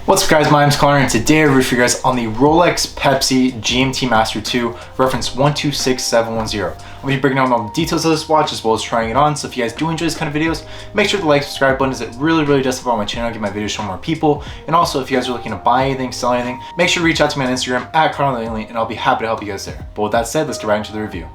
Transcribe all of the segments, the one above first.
What's up guys, my name's Connor and today I review for you guys on the Rolex Pepsi GMT-Master 2 reference 126710. I'm going to be breaking down all the details of this watch as well as trying it on, so if you guys do enjoy this kind of videos, make sure to like, subscribe button as it really does help out my channel, get my videos shown more people. And also if you guys are looking to buy anything, sell anything, make sure to reach out to me on Instagram at Connor and I'll be happy to help you guys there. But with that said, let's get right into the review.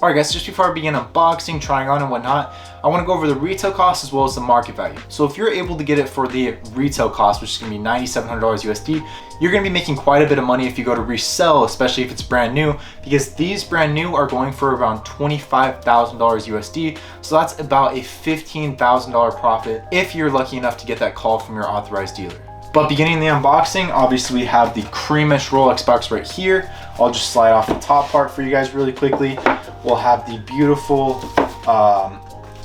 Alright guys, just before I begin unboxing, trying on and whatnot, I want to go over the retail cost as well as the market value. So if you're able to get it for the retail cost, which is going to be $9,700 USD, you're going to be making quite a bit of money if you go to resell, especially if it's brand new, because these brand new are going for around $25,000 USD. So that's about a $15,000 profit if you're lucky enough to get that call from your authorized dealer. But beginning the unboxing, obviously we have the creamish Rolex box right here. I'll just slide off the top part for you guys really quickly. We'll have the beautiful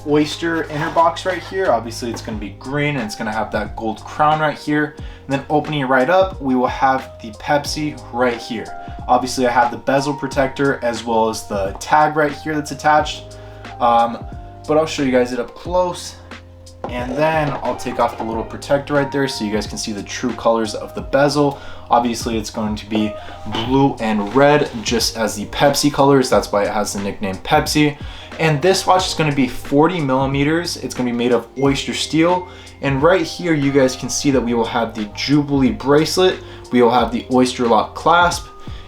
Oyster inner box right here. Obviously it's going to be green and it's going to have that gold crown right here. And then opening it right up, we will have the Pepsi right here. Obviously I have the bezel protector as well as the tag right here that's attached. But I'll show you guys it up close. And then I'll take off the little protector right there so you guys can see the true colors of the bezel. Obviously it's going to be blue and red, just as the Pepsi colors. That's why it has the nickname Pepsi. And this watch is going to be 40 millimeters. It's going to be made of Oyster steel. And right here you guys can see that we will have the Jubilee bracelet. We will have the Oyster lock clasp.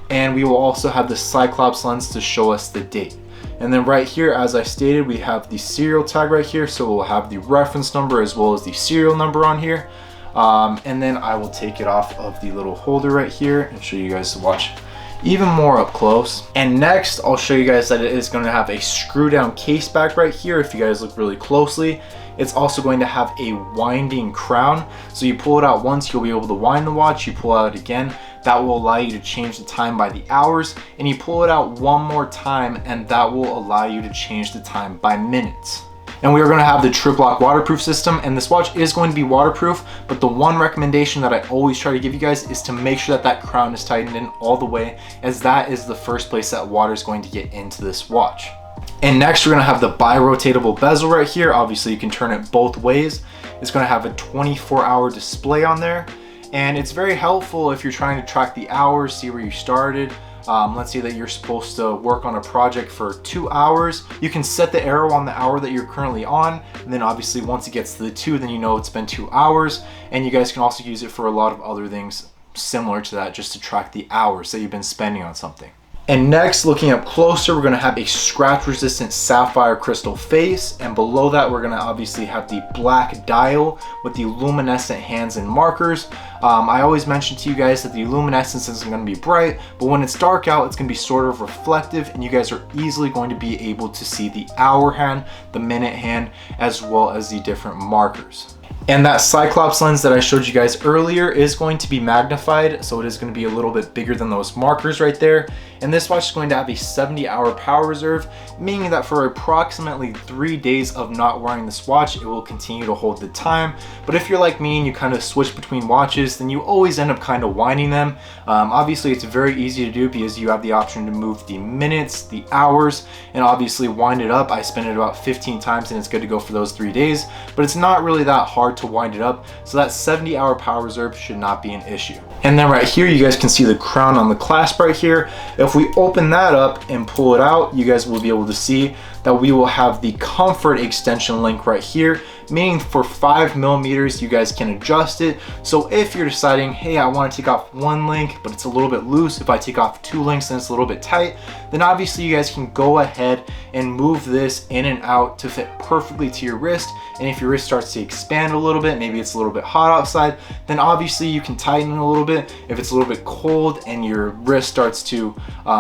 And we will also have the Cyclops lens to show us the date. And then right here, as I stated, we have the serial tag right here. So we'll have the reference number as well as the serial number on here. And then I will take it off of the little holder right here and show you guys the watch even more up close. And next, I'll show you guys that it is going to have a screw down case back right here. If you guys look really closely, it's also going to have a winding crown. So you pull it out once, you'll be able to wind the watch. You pull out again, that will allow you to change the time by the hours. And you pull it out one more time and that will allow you to change the time by minutes. And we are going to have the Triplock waterproof system, and this watch is going to be waterproof, but the one recommendation that I always try to give you guys is to make sure that that crown is tightened in all the way, as that is the first place that water is going to get into this watch. And next we're going to have the bi-rotatable bezel right here. Obviously you can turn it both ways. It's going to have a 24-hour display on there, and it's very helpful if you're trying to track the hours, see where you started. Let's say that you're supposed to work on a project for 2 hours. You can set the arrow on the hour that you're currently on, and then obviously once it gets to the 2, then you know it's been 2 hours. And you guys can also use it for a lot of other things similar to that, just to track the hours that you've been spending on something. And next, looking up closer, we're going to have a scratch resistant sapphire crystal face, and below that we're going to obviously have the black dial with the luminescent hands and markers. I always mention to you guys that the luminescence isn't going to be bright, but when it's dark out, it's going to be sort of reflective, and you guys are easily going to be able to see the hour hand, the minute hand, as well as the different markers. And that Cyclops lens that I showed you guys earlier is going to be magnified, so it is going to be a little bit bigger than those markers right there. And this watch is going to have a 70-hour power reserve, meaning that for approximately 3 days of not wearing this watch, it will continue to hold the time. But if you're like me and you kind of switch between watches, then you always end up kind of winding them. Obviously, it's very easy to do because you have the option to move the minutes, the hours, and obviously wind it up. I spin it about 15 times and it's good to go for those 3 days, but it's not really that hard to wind it up, so that 70-hour power reserve should not be an issue. And then right here you guys can see the crown on the clasp right here. If we open that up and pull it out, you guys will be able to see that we will have the comfort extension link right here, meaning for 5 millimeters you guys can adjust it. So if you're deciding, hey, I want to take off one link but it's a little bit loose, if I take off 2 links then it's a little bit tight, then obviously you guys can go ahead and move this in and out to fit perfectly to your wrist. And if your wrist starts to expand a little bit, maybe it's a little bit hot outside, then obviously you can tighten it a little bit. If it's a little bit cold and your wrist starts to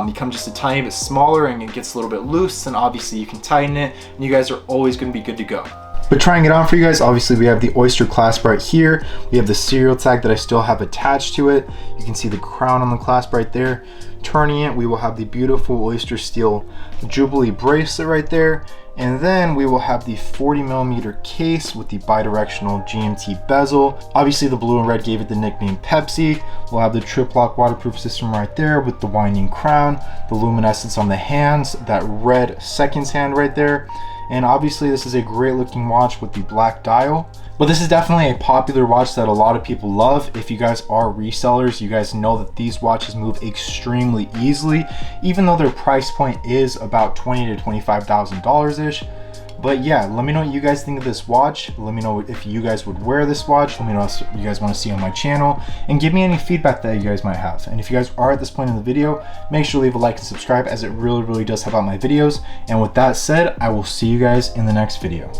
become just a tiny bit smaller and it gets a little bit loose, then obviously you can tighten it, and you guys are always going to be good to go. But trying it on for you guys, obviously we have the Oyster clasp right here. We have the serial tag that I still have attached to it. You can see the crown on the clasp right there. Turning it, we will have the beautiful Oystersteel Jubilee bracelet right there. And then we will have the 40mm case with the bidirectional GMT bezel. Obviously the blue and red gave it the nickname Pepsi. We'll have the Triplock waterproof system right there with the winding crown, the luminescence on the hands, that red seconds hand right there. And obviously this is a great looking watch with the black dial. But this is definitely a popular watch that a lot of people love. If you guys are resellers, you guys know that these watches move extremely easily, even though their price point is about $20,000 to $25,000-ish. But yeah, let me know what you guys think of this watch. Let me know if you guys would wear this watch. Let me know what you guys want to see on my channel, and give me any feedback that you guys might have. And if you guys are at this point in the video, make sure to leave a like and subscribe, as it really does help out my videos. And with that said, I will see you guys in the next video.